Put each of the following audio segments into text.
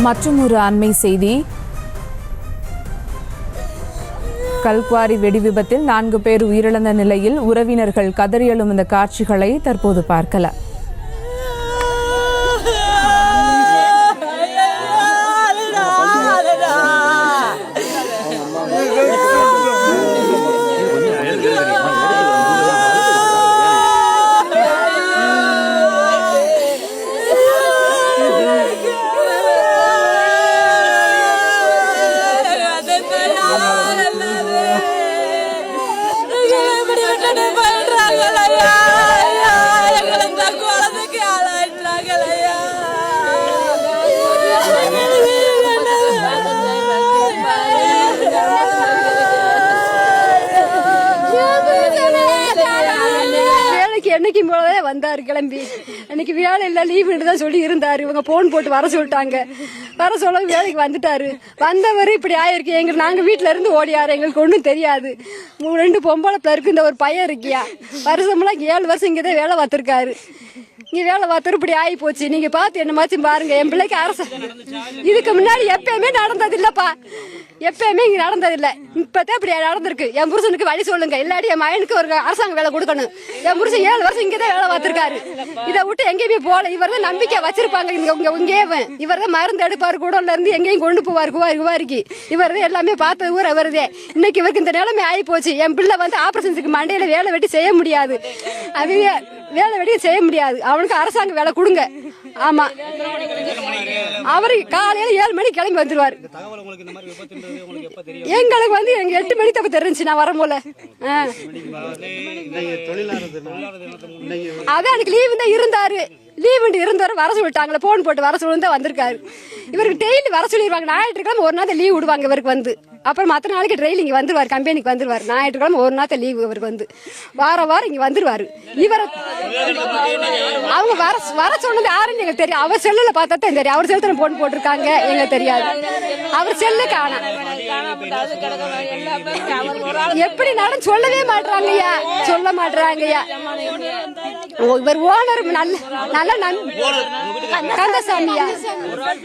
மற்றும் ஒரு அண்மை செய்தி. கல்குவாரி வெடி விபத்தில் 4 பேர் உயிரிழந்த நிலையில் உறவினர்கள் கதறி எழும் இந்த காட்சிகளை தற்போது பார்க்கலாம். என்னைக்கும் போலவே வந்தாரு கிளம்பி. அன்னைக்கு வேலை இல்லை, லீவு தான் சொல்லி இருந்தாரு. இவங்க போன் போட்டு வர சொல்லிட்டாங்க. வர சொல்ல வேலைக்கு வந்துட்டாரு. வந்தவர் இப்படி ஆயிருக்கு. நாங்க வீட்டுல இருந்து ஓடியாரு. எங்களுக்கு ஒன்றும் தெரியாது. 2 பொம்பளை பிள்ளருக்கு இந்த ஒரு பையன் இருக்கியா. வருஷமெல்லாம் 7 வருஷம் இங்கதான் வேலை பார்த்திருக்காரு. இங்க வேலை பார்த்தவர் இப்படி ஆகி போச்சு. நீங்க பார்த்து என்ன மாச்சும் பாருங்க. என் பிள்ளைக்கு அரசு இதுக்கு முன்னாடி எப்பயுமே நடந்தது இல்லப்பா. எப்பயுமே இங்க நடந்ததில்லை. இப்பதான் இப்படி நடந்திருக்கு. என் புருஷனுக்கு வழி சொல்லுங்க. இல்லாடி என் மகனுக்கு ஒரு அரசாங்க வேலை கொடுக்கணும். என் புருஷன் 7 வருஷம் இங்கதான் வேலை பார்த்திருக்காரு. இதை விட்டு எங்கேயுமே போல. இவர் தான் நம்பிக்கை வச்சிருப்பாங்க. இங்கே இவர் தான் மருந்து எடுப்பாரு. கூடல இருந்து எங்கேயும் கொண்டு போவார். குவாரிக்கு இவர் தான் எல்லாமே பார்த்த ஊர் அவருதே. இன்னைக்கு இவருக்கு இந்த நிலைமை ஆகி போச்சு. என் பிள்ளை வந்து ஆபரேஷனுக்கு மண்டையில வேலை வெட்டி செய்ய முடியாது. அது வேலை வெட்டி செய்ய முடியாது. அவனுக்கு அரசாங்க வேலை கொடுங்க. ஆமா, அவரு காலையில 7 மணிக்கு கிளம்பி வந்துருவாரு. எங்களுக்கு வந்து எங்க 8 மணி தப்பு தெரிஞ்சு நான் வரமோல. அதான் எனக்கு லீவு தான் இருந்தாரு. லீவு இருந்தவரை வர சொல்லிட்டாங்களே. போன் போட்டு வர சொல்லி தான் வந்திருக்காரு. இவருக்கு டெய்லி வர சொல்லிடுவாங்க. ஞாயிற்றுக்கிழமை ஒரு நாள் லீவ் விடுவாங்க இவருக்கு வந்து. அப்புறம் மற்ற நாளைக்கு டெய்லி இங்க வந்துருவாரு. கம்பெனிக்கு வந்துருவாரு. ஞாயிற்றுக்கிழமை ஒரு நாள் லீவு இவருக்கு வந்து. வாரம் இங்க வந்துருவாரு. இவரை அவங்க வர சொன்னது யாருன்னு எங்களுக்கு தெரியும். அவர் செல்லுல பார்த்தா தான் தெரியும். அவர் செல்லுல போன் போட்டிருக்காங்க. எங்களுக்கு தெரியாது. அவர் செல்லு காணா. எப்படி நடந்து சொல்லவே மாட்டாங்கய்யா. சொல்ல மாட்டாங்கய்யா. இவர் ஓனர் நல்ல கந்தசாமியா.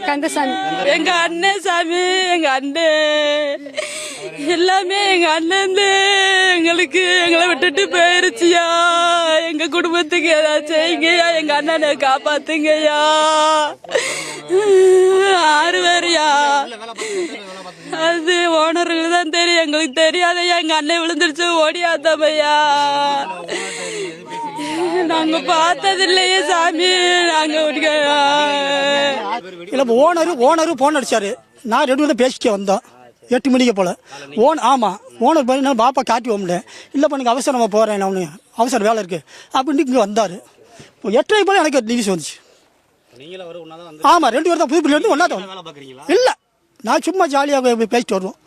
கந்தசாமி எங்க அண்ணன் சாமி. எங்க அண்ணன் எல்லாமே எங்க அண்ணன் எங்களை விட்டுட்டு போயிருச்சியா. எங்க குடும்பத்துக்கு ஏதாச்சும் செய்யுங்கய்யா. எங்க அண்ணனை காப்பாத்துங்கய்யா. 6 பேரையா. அது ஓனருக்கு தான் தெரியும். எங்களுக்கு தெரியாதையா. எங்க அண்ணன் விழுந்துருச்சு ஓடியாத்தமையா. நாங்க பார்த்தது இல்லையே சாமி. நாங்க ஓனரு போன் அடிச்சாரு. நான் 2 பேரும் பேசிக்க வந்தோம் 8 மணிக்கு போல. ஆமா, ஓனர் பண்ணி நான் பாப்பா காட்டி ஓம்ல இல்லப்பா எனக்கு அவசரமா போறேன். நான் அவசர வேலை இருக்கு அப்படின்னு இங்க வந்தாரு. 8:30 போல எனக்கு நியூஸ் வந்துச்சு. ஆமா, 2 பேரும் தான் புதுப்பில் ஒன்னா தான். இல்ல, நான் சும்மா ஜாலியாக பேசிட்டு வருவோம்.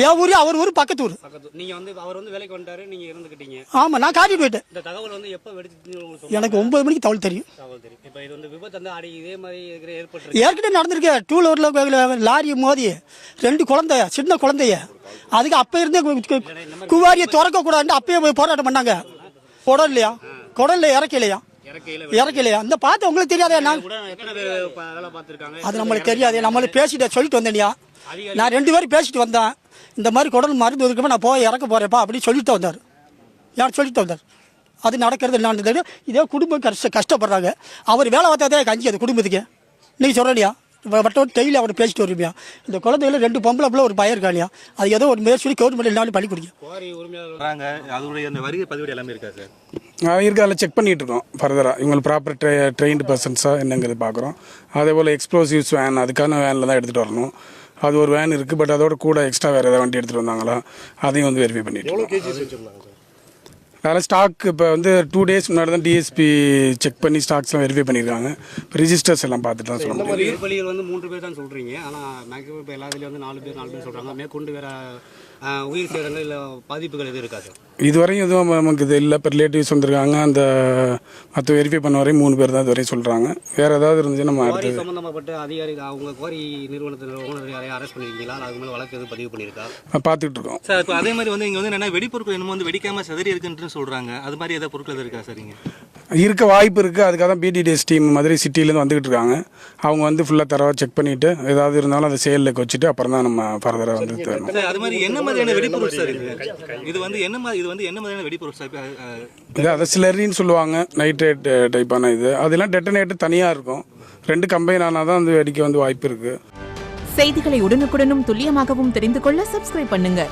என் ஊரு அவர் ஊரு பக்கத்து ஊர். நீங்க வந்து அவர் வந்து வேலைக்கு வந்துட்டாரு, நீங்க இருந்துக்கிட்டீங்க. ஆமா, நான் காட்டிட்டு போயிட்டேன். இந்த தகவல் வந்து எப்ப வெடிச்சு எனக்கு 9 மணிக்கு தகவல் தெரியும். இப்போ இது வந்து விபத்து வந்து அடி இதே மாதிரி ஏற்பட்டு ஏற்கனவே நடந்திருக்கு. 2 வீலர்ல லாரி மோதி 2 குழந்தைய, சின்ன குழந்தைய. அதுக்கு அப்ப இருந்தே குவாரியை திறக்க கூடாது அப்பயே போய் போராட்டம் பண்ணாங்க. குடல்ல இறக்கலையா. அந்த பார்த்து உங்களுக்கு தெரியாதே. அது நம்மளுக்கு தெரியாது. நம்மளுக்கு பேசிட்டு சொல்லிட்டு வந்தேன்யா. நான் 2 பேரும் பேசிட்டு வந்தேன். இந்த மாதிரி குடல் மருந்து இருக்குமே நான் போய் இறக்க போறேப்பா அப்படின்னு சொல்லிட்டு வந்தார். யார் சொல்லிட்டு வந்தார். அது நடக்கிறது என்னன்னு தெரியும். இதே குடும்பம் கஷ்டப்படுறாங்க. அவர் வேலை பார்த்ததே கஞ்சி அது குடும்பத்துக்கு. நீங்க சொல்றியா மட்டும் டெய்லி அவர் பேசிட்டு வருவியா. இந்த குழந்தைகள 2 பொம்பளை பிள்ளை ஒரு பையன் இருக்காளியா. அது ஏதோ ஒரு முயற்சி கவர்மெண்ட் எல்லாரும் பண்ணி கொடுங்க. இருக்கு, அதில் செக் பண்ணிட்டு இருக்கோம். ஃபர்தராக இவங்களுக்கு ப்ராப்பர் ட்ரெயின்டு பர்சன்ஸாக என்னங்கிறது பார்க்குறோம். அதே போல் எக்ஸ்ப்ளோசிவ்ஸ் வேன், அதுக்கான வேனில் தான் எடுத்துகிட்டு வரணும். அது ஒரு வேன் இருக்குது. பட் அதோட கூட எக்ஸ்ட்ரா வேறு ஏதாவது வண்டி எடுத்துகிட்டு வந்தாங்களா அதையும் வந்து வெரிஃபை பண்ணிட்டு. அதில் ஸ்டாக் இப்போ வந்து 2 days முன்னாடி தான் டிஎஸ்பி செக் பண்ணி ஸ்டாக்ஸ்லாம் வெரிஃபை பண்ணியிருக்காங்க. இப்போ ரிஜிஸ்டர்ஸ் எல்லாம் பார்த்துட்டு தான் சொல்ல முடியும். உயிர்பலிகள் வந்து 3 பேர் தான் சொல்கிறீங்க. ஆனால் மேக்ஸிமம் இப்போ எல்லா இதுலேயும் வந்து 4 பேர் சொல்கிறாங்க. மேற்கொண்டு வேறு உயிர் சேதங்கள் இல்லை பாதிப்புகள் எதுவும் இருக்காது. இதுவரையும் எதுவும் நமக்கு இது இல்லை. இப்போ ரிலேட்டிவ்ஸ் வந்திருக்காங்க. அந்த மற்ற வெரிஃபை பண்ண வரையும் 3 பேர் தான் இதுவரையும் சொல்கிறாங்க. வேறு ஏதாவது இருந்துச்சு நம்ம அடுத்து சம்மந்தப்பட்ட அதிகாரி அவங்க குவாரி நிறுவனத்தில் ஓனர் யாரையும் அரெஸ்ட் பண்ணியிருக்கீங்களா. அதுக்கு மேலே வழக்கு எதுவும் பதிவு பண்ணியிருக்கா பார்த்துட்டு இருக்கோம் சார். இப்போ அதே மாதிரி வந்து இங்கே வந்து என்னென்ன வெடிப்பொருட்கள் என்னமோ வந்து வெடிக்காமல் செதறி இருக்குன்னு சொல்கிறாங்க. அது மாதிரி ஏதாவது பொருட்கள் இருக்கா சரிங்க. இருக்க வாய்ப்பு இருக்குது. அதுக்காக தான் பிடிடிஎஸ் டீம் மதுரை சிட்டிலேருந்து வந்துக்கிட்டு இருக்காங்க. அவங்க வந்து ஃபுல்லாக தரவாக செக் பண்ணிவிட்டு ஏதாவது இருந்தாலும் அதை செயலில் வச்சுட்டு அப்புறம் தான் நம்ம ஃபர்தராக வந்து தரணும். சார் அது மாதிரி என்ன மாதிரியான வெடிப்பொருள் சார் இது வந்து என்ன மாதிரியான வெடிப்பொருள் சார்? இது அதை சிலரின்னு சொல்லுவாங்க, நைட்ரேட் டைப்பான இது. அதெல்லாம் டெட்டனேட்டர் தனியாக இருக்கும். 2 கம்பைன் ஆனால் தான் வந்து வெடிக்க வந்து வாய்ப்பு இருக்குது. செய்திகளை உடனுக்குடனும் துல்லியமாகவும் தெரிந்து கொள்ள சப்ஸ்கிரைப் பண்ணுங்க.